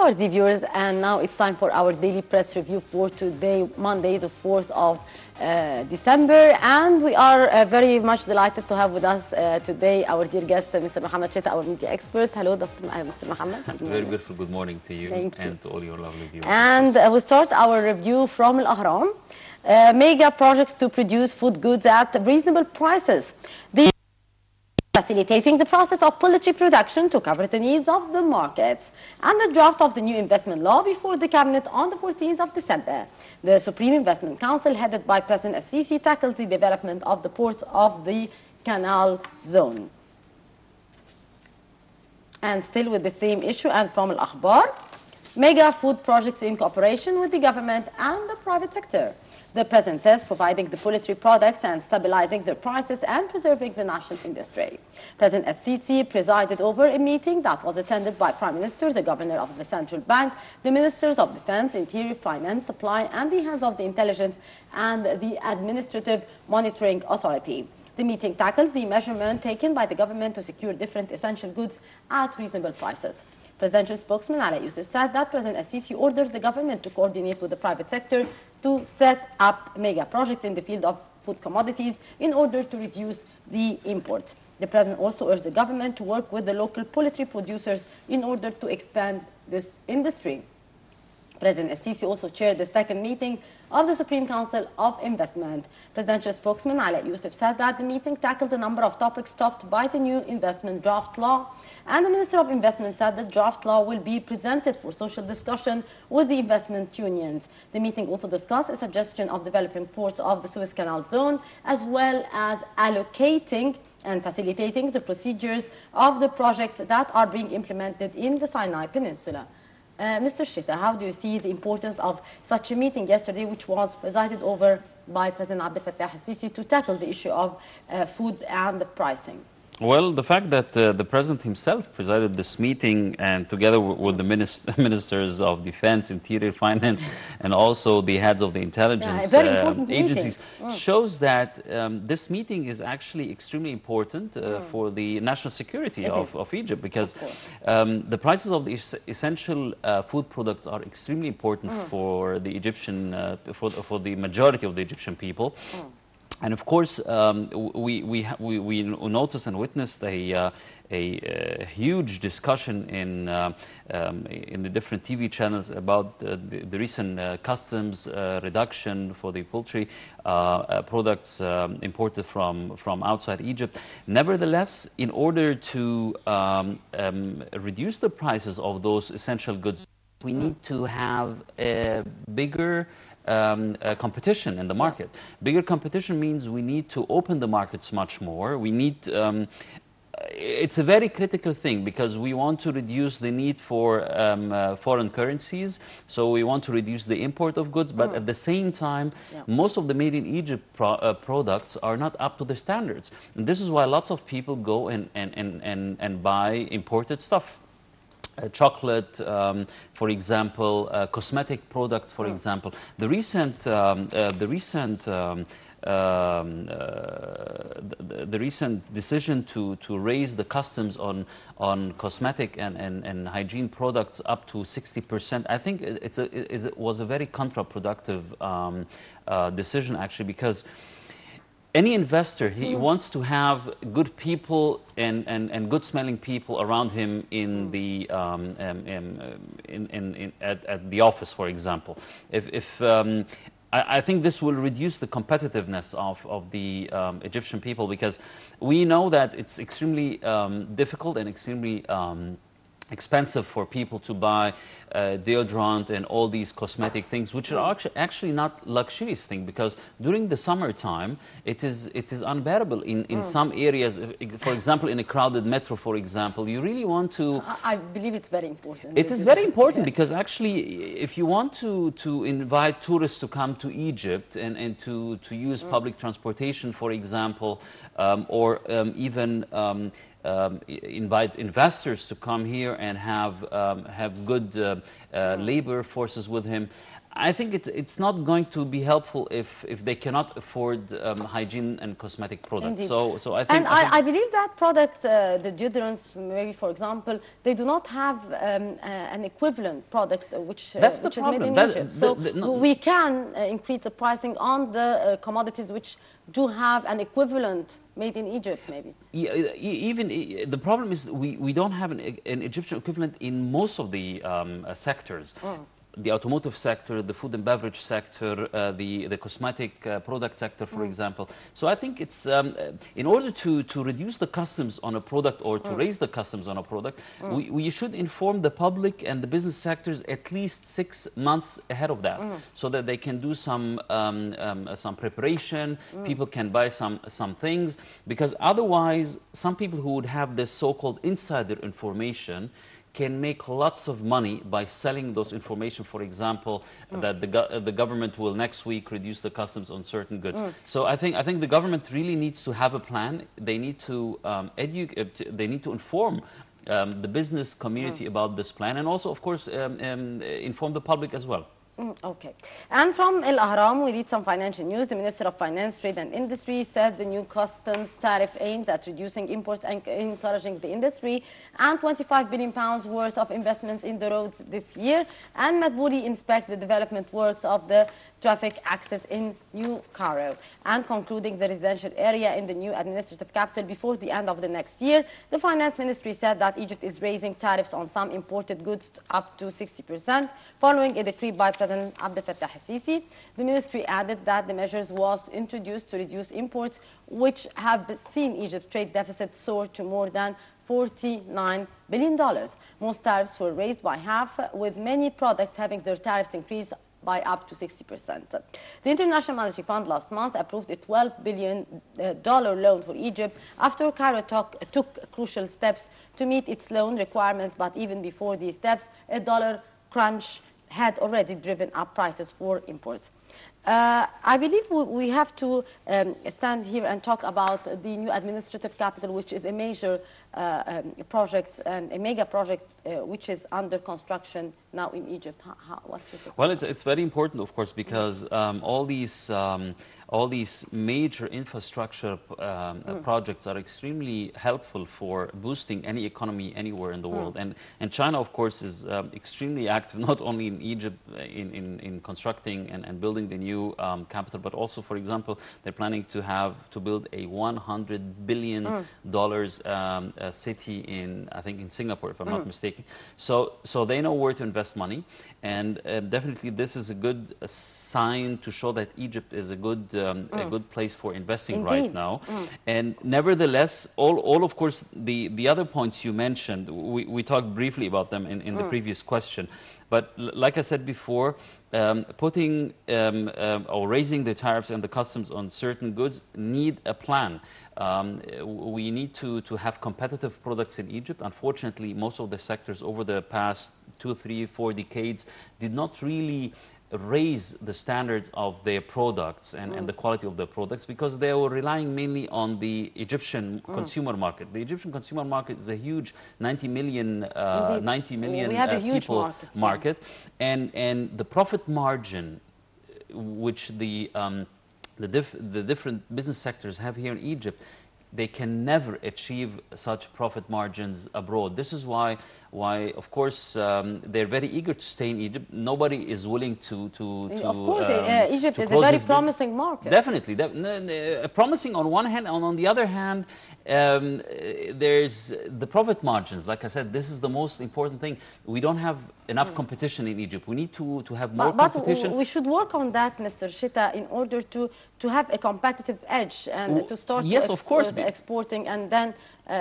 our dear viewers, and now it's time for our daily press review for today, Monday, the 4th of December. And we are very much delighted to have with us today our dear guest, Mr. Mohamed Sheta, our media expert. Hello, Mr. Mohamed. Very beautiful good morning to you, and to all your lovely viewers. And we start our review from Al Ahram. Mega projects to produce food goods at reasonable prices. Facilitating the process of poultry production to cover the needs of the markets, and the draft of the new investment law before the cabinet on the 14th of December. The Supreme Investment Council, headed by President Al-Sisi, tackles the development of the ports of the Canal Zone. And still with the same issue, and from Al-Akhbar, mega food projects in cooperation with the government and the private sector. The President says providing the poultry products and stabilizing their prices and preserving the national industry. President Al-Sisi presided over a meeting that was attended by Prime Minister, the Governor of the Central Bank, the Ministers of Defense, Interior, Finance, Supply, and the heads of the Intelligence and the Administrative Monitoring Authority. The meeting tackled the measurement taken by the government to secure different essential goods at reasonable prices. Presidential spokesman Ala Yusuf said that President Al-Sisi ordered the government to coordinate with the private sector to set up mega projects in the field of food commodities in order to reduce the imports. The President also urged the government to work with the local poultry producers in order to expand this industry. President Al-Sisi also chaired the second meeting of the Supreme Council of Investment. Presidential spokesman Ala Yusuf said that the meeting tackled a number of topics topped by the new investment draft law, and the Minister of Investment said the draft law will be presented for social discussion with the investment unions. The meeting also discussed a suggestion of developing ports of the Suez Canal Zone, as well as allocating and facilitating the procedures of the projects that are being implemented in the Sinai Peninsula. Mr. Sheta, how do you see the importance of such a meeting yesterday, which was presided over by President Abdel Fattah al-Sisi to tackle the issue of food and the pricing? Well, the fact that the President himself presided this meeting, and together with the Ministers of Defense, Interior, Finance, and also the heads of the intelligence agencies, shows that this meeting is actually extremely important for the national security of Egypt, because the prices of the essential food products are extremely important for the Egyptian, for the majority of the Egyptian people. And of course, we noticed and witnessed a huge discussion in the different TV channels about the recent customs reduction for the poultry products imported from outside Egypt. Nevertheless, in order to reduce the prices of those essential goods, we need to have a bigger competition in the market. Bigger competition means we need to open the markets much more. We need, it's a very critical thing, because we want to reduce the need for foreign currencies, so we want to reduce the import of goods, but at the same time, most of the made in Egypt products are not up to the standards. And this is why lots of people go and buy imported stuff. Chocolate, for example, cosmetic products, for example. The recent decision to raise the customs on cosmetic and hygiene products up to 60%, I think it was a very counterproductive decision, actually, because any investor, he wants to have good people and good smelling people around him in the at the office, for example. I think this will reduce the competitiveness of the Egyptian people, because we know that it's extremely difficult and extremely expensive for people to buy deodorant and all these cosmetic things, which are actually not luxurious thing, because during the summertime it is unbearable in some areas. For example, in a crowded metro, for example, you really want to... I believe it's very important. It is very important, because actually, if you want to invite tourists to come to Egypt and to use public transportation, for example, or even invite investors to come here and have good labor forces with him, I think it's not going to be helpful if they cannot afford hygiene and cosmetic products. Indeed. So I think, I believe that products, the deodorants, maybe for example, they do not have an equivalent product which is made in Egypt. So we can increase the pricing on the commodities which do have an equivalent made in Egypt, maybe. Yeah, even the problem is we don't have an Egyptian equivalent in most of the sectors. The automotive sector, the food and beverage sector, the cosmetic product sector, for example. So I think it's in order to reduce the customs on a product or to raise the customs on a product, we should inform the public and the business sectors at least 6 months ahead of that, so that they can do some preparation. People can buy some things, because otherwise, some people who would have this so-called insider information can make lots of money by selling those information. For example, that the government will next week reduce the customs on certain goods. So I think the government really needs to have a plan. They need to they need to inform the business community about this plan, and also, of course, inform the public as well. Okay. And from El Ahram, we read some financial news. The Minister of Finance, Trade and Industry said the new customs tariff aims at reducing imports and encouraging the industry, and £25 billion worth of investments in the roads this year. And Madbouri inspects the development works of the traffic access in New Cairo, and concluding the residential area in the new administrative capital before the end of the next year. The finance ministry said that Egypt is raising tariffs on some imported goods up to 60%, following a decree by President Abdel Fattah al-Sisi. The ministry added that the measures was introduced to reduce imports, which have seen Egypt's trade deficit soar to more than $49 billion. Most tariffs were raised by half, with many products having their tariffs increased by up to 60%. The International Monetary Fund last month approved a $12 billion loan for Egypt after Cairo took crucial steps to meet its loan requirements. But even before these steps, a dollar crunch had already driven up prices for imports. I believe we have to stand here and talk about the new administrative capital, which is a major project and a mega project which is under construction now in Egypt. What's your take? Well, it's very important, of course, because all these major infrastructure projects are extremely helpful for boosting any economy anywhere in the world. And China, of course, is extremely active, not only in Egypt in constructing and building the new capital, but also, for example, they're planning to build a $100 billion city in, I think, in Singapore, if I'm not mistaken. So they know where to invest money, and definitely this is a good sign to show that Egypt is a good place for investing. Indeed. Right now. And nevertheless, all of course the other points you mentioned, we talked briefly about them in the previous question. But like I said before, putting or raising the tariffs and the customs on certain goods need a plan. We need to have competitive products in Egypt. Unfortunately, most of the sectors over the past 2, 3, 4 decades did not really raise the standards of their products and the quality of their products, because they were relying mainly on the Egyptian consumer market. The Egyptian consumer market is a huge 90 million we have a huge people market. And the profit margin which the different business sectors have here in Egypt, they can never achieve such profit margins abroad. This is why of course, they're very eager to stay in Egypt. Nobody is willing to of course, Egypt is a very promising market. Definitely. Promising on one hand, and on the other hand, there's the profit margins. Like I said, this is the most important thing. We don't have enough competition in Egypt. We need to have more competition. But we should work on that, Mr. Sheta, in order to have a competitive edge and to start of course, exporting, and then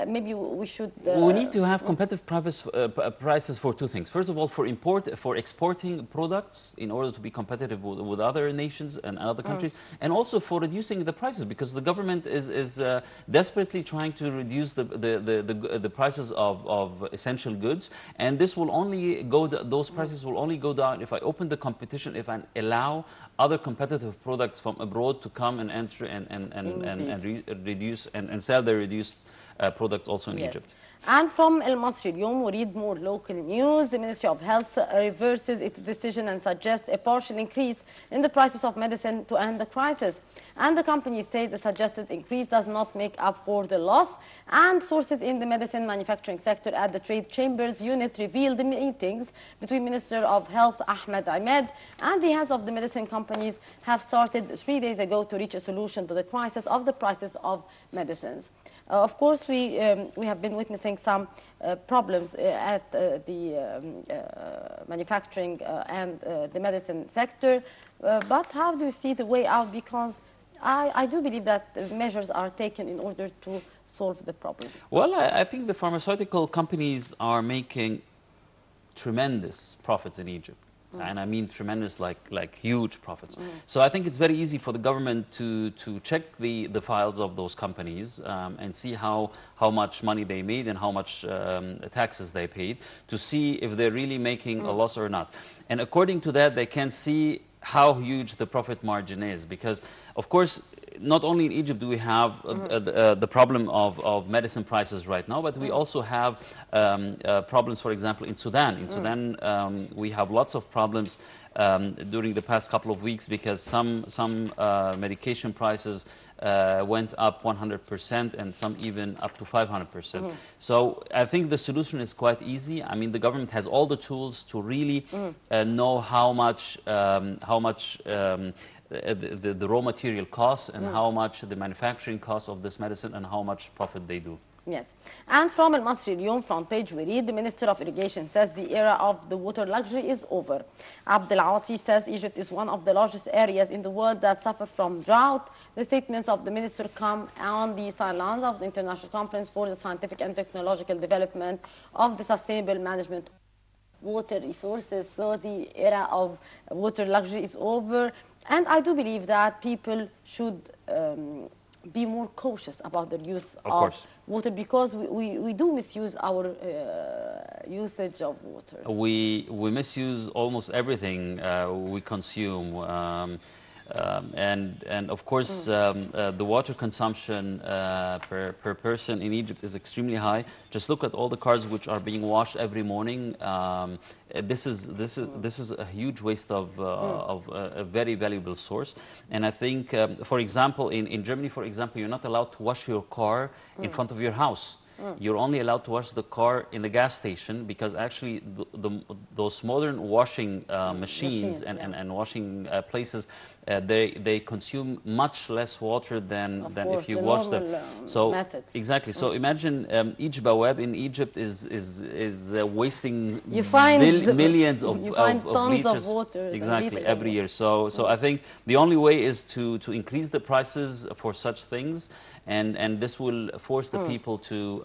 maybe we should... we need to have competitive prices for two things. First of all, for exporting products in order to be competitive with other nations and other countries, and also for reducing the prices, because the government is desperately trying to reduce the prices of essential goods, and this will only go. Those prices will only go down if I open the competition, if I allow other competitive products from abroad to come and enter and reduce and sell their reduced products also in Egypt. And from El Masri اليوم, we read more local news. The Ministry of Health reverses its decision and suggests a partial increase in the prices of medicine to end the crisis. And the company says the suggested increase does not make up for the loss. And sources in the medicine manufacturing sector at the Trade Chambers unit revealed the meetings between Minister of Health Ahmed Ahmed and the heads of the medicine companies have started 3 days ago to reach a solution to the crisis of the prices of medicines. Of course, we have been witnessing some problems at the manufacturing and the medicine sector. But how do you see the way out? Because I do believe that measures are taken in order to solve the problem. Well, I think the pharmaceutical companies are making tremendous profits in Egypt. And I mean tremendous, like huge profits. So I think it's very easy for the government to check the files of those companies and see how much money they made and how much taxes they paid, to see if they're really making a loss or not. And according to that, they can see how huge the profit margin is. Because, of course, not only in Egypt do we have the problem of medicine prices right now, but we also have problems, for example, in Sudan. In Sudan, we have lots of problems during the past couple of weeks because some medication prices went up 100% and some even up to 500%. So I think the solution is quite easy. I mean, the government has all the tools to really know how much the raw material costs and how much the manufacturing costs of this medicine and how much profit they do. Yes. And from El Masri اليوم front page we read the Minister of Irrigation says the era of the water luxury is over. Abdel Ati says Egypt is one of the largest areas in the world that suffer from drought. The statements of the minister come on the sidelines of the International Conference for the Scientific and Technological Development of the Sustainable Management of Water Resources. So the era of water luxury is over. And I do believe that people should be more cautious about the use of water, because we do misuse our usage of water. We misuse almost everything we consume. And of course, the water consumption per person in Egypt is extremely high. Just look at all the cars which are being washed every morning. This is a huge waste of a very valuable source. And I think, for example, in Germany, for example, you're not allowed to wash your car in front of your house. You're only allowed to wash the car in the gas station, because actually those modern washing machines and washing places, they consume much less water than if you wash them. So methods. Exactly. So imagine each bawab in Egypt is wasting millions of liters of water exactly every year. So I think the only way is to increase the prices for such things, and this will force the people to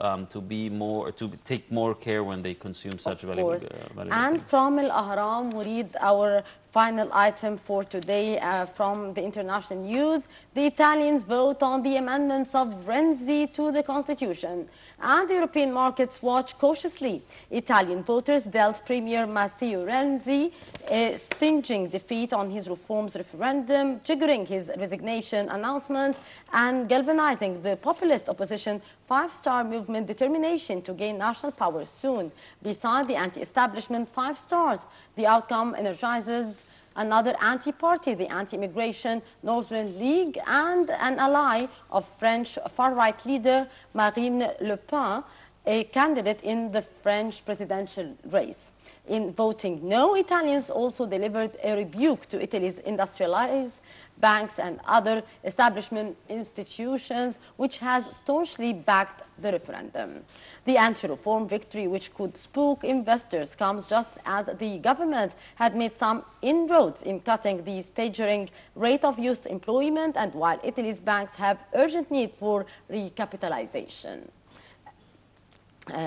take more care when they consume such valuable and things. From Al Ahram, we read our final item for today from the international news. The Italians vote on the amendments of Renzi to the Constitution, and the European markets watch cautiously. Italian voters dealt Premier Matteo Renzi a stinging defeat on his reforms referendum, triggering his resignation announcement and galvanizing the populist opposition five-star movement determination to gain national power soon. Beside the anti-establishment five stars, the outcome energizes another anti-party, the anti-immigration Northern League, and an ally of French far-right leader Marine Le Pen, a candidate in the French presidential race. In voting no, Italians also delivered a rebuke to Italy's industrialized banks and other establishment institutions, which has staunchly backed the referendum. The anti-reform victory, which could spook investors, comes just as the government had made some inroads in cutting the staggering rate of youth employment, and while Italy's banks have urgent need for recapitalization.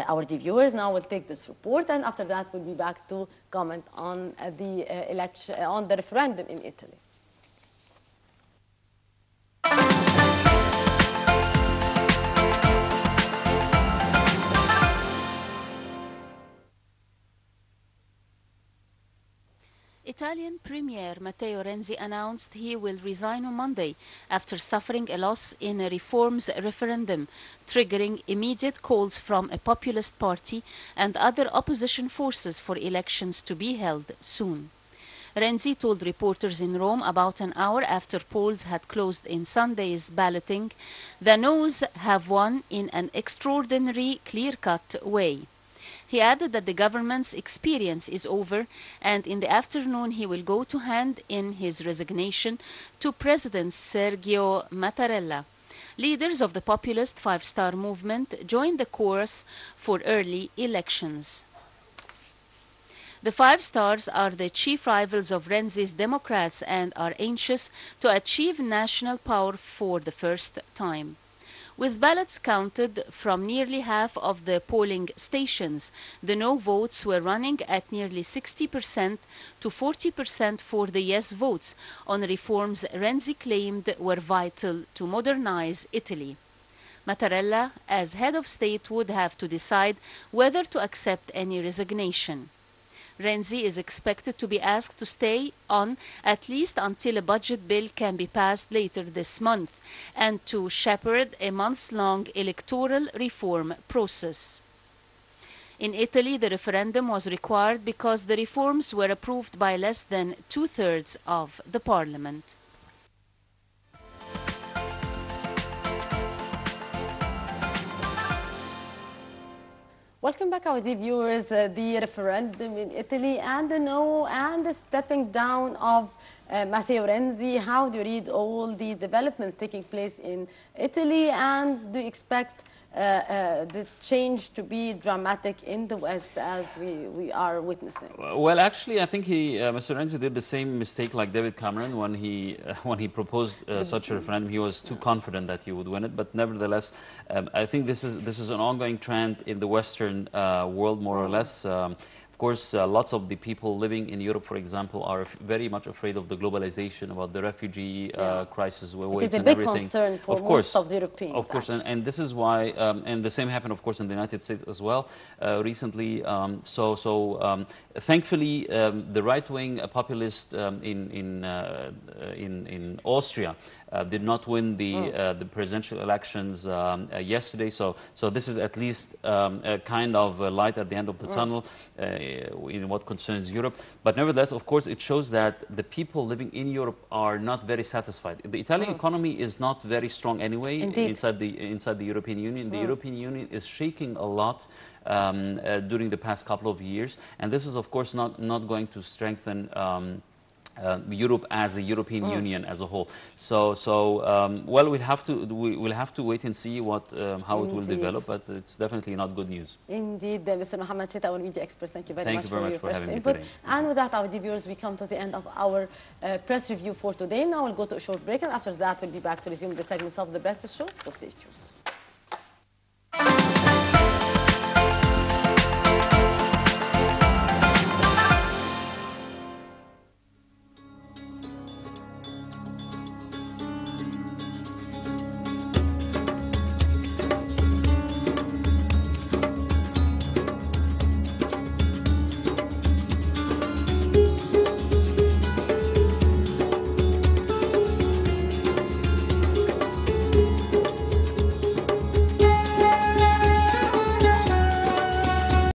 Our viewers now will take this report, and after that we'll be back to comment on the election, on the referendum in Italy. Italian Premier Matteo Renzi announced he will resign on Monday after suffering a loss in a reforms referendum, triggering immediate calls from a populist party and other opposition forces for elections to be held soon. Renzi told reporters in Rome about an hour after polls had closed in Sunday's balloting, "The no's have won in an extraordinary, clear-cut way." He added that the government's experience is over, and in the afternoon he will go to hand in his resignation to President Sergio Mattarella. Leaders of the populist Five-Star Movement joined the chorus for early elections. The Five Stars are the chief rivals of Renzi's Democrats and are anxious to achieve national power for the first time. With ballots counted from nearly half of the polling stations, the no votes were running at nearly 60% to 40% for the yes votes on reforms Renzi claimed were vital to modernize Italy. Mattarella, as head of state, would have to decide whether to accept any resignation. Renzi is expected to be asked to stay on at least until a budget bill can be passed later this month and to shepherd a months-long electoral reform process. In Italy, the referendum was required because the reforms were approved by less than two-thirds of the parliament. Welcome back, our dear viewers. The referendum in Italy and the no and the stepping down of Matteo Renzi. How do you read all these developments taking place in Italy, and do you expect the change to be dramatic in the West as we are witnessing? Well, actually, I think Mr. Renzi did the same mistake like David Cameron when he proposed such a referendum. He was too confident that he would win it, but nevertheless, I think this is an ongoing trend in the Western world, more or less. Of course, lots of the people living in Europe, for example, are very much afraid of the globalization, about the refugee crisis. It is a big concern for most of the Europeans. Of course, and this is why, and the same happened, of course, in the United States as well recently. Thankfully, the right-wing populist in Austria did not win the presidential elections yesterday. So this is at least a kind of light at the end of the tunnel in what concerns Europe. But nevertheless, of course, it shows that the people living in Europe are not very satisfied. The Italian economy is not very strong anyway inside the European Union. The European Union is shaking a lot during the past couple of years, and this is, of course, not going to strengthen Europe as a European Union as a whole. Well, we'll have to wait and see how it will develop, but it's definitely not good news. Indeed, Mr. Mohamed Sheta, our media expert, thank you very much for your having input. me today. And with that, our dear viewers, we come to the end of our press review for today. Now we'll go to a short break, and after that, we'll be back to resume the segments of the breakfast show. So stay tuned.